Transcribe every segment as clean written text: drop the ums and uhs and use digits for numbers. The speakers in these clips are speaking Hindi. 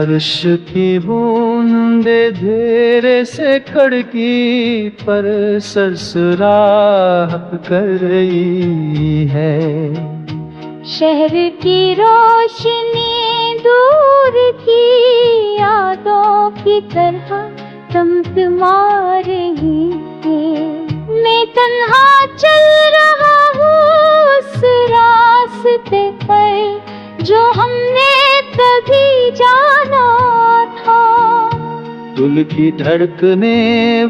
बारिश की बूंदे धीरे से खिड़की पर सरसराहट कर रही है। शहर की रोशनी दूर की यादों की तरह तमतमा रही है। मैं तन्हा चल रहा हूँ उस रास्ते पर जो हमने कभी जाना था। दिल की धड़कने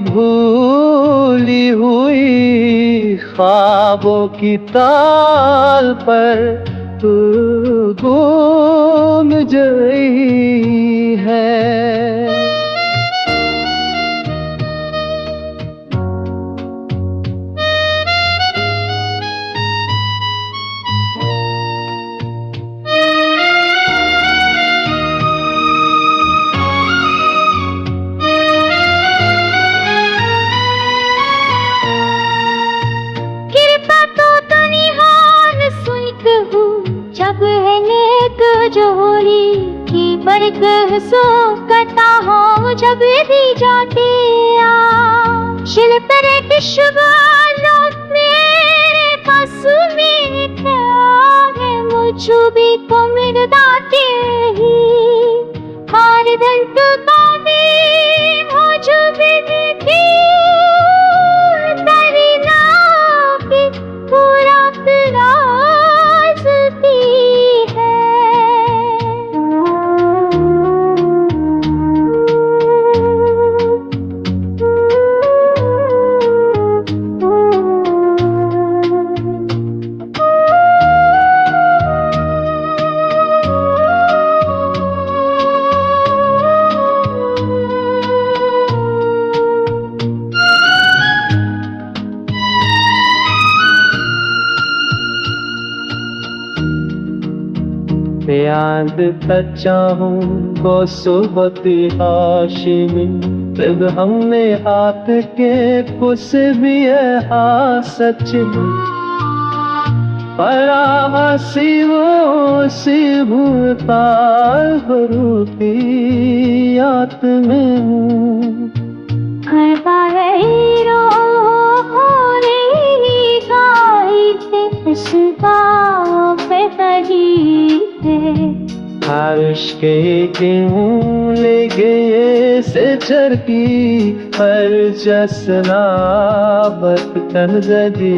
भूली हुई ख्वाबों की ताल पर तू गूंज रही है। जब है नेक जोड़ी की बरकत सो कटा हो जब भी जाते आ शिल पर किशवालों मेरे पास में क्या है मुझे भी तो मेरे दाते ही हार दर्द का भी मुझे भी देखी तेरी नाक पूरा तेरा याद कच्चा हूँ वो सोबत हाशिमी जब हमने हाथ के कुछ भी है सच परा सी भूता भरूती याद में हूँ। हर बार हीरो होने ही गाई से खुशबू पे तजी बारिश के दिन ले गए से झरकी हर जसना बत कर दे।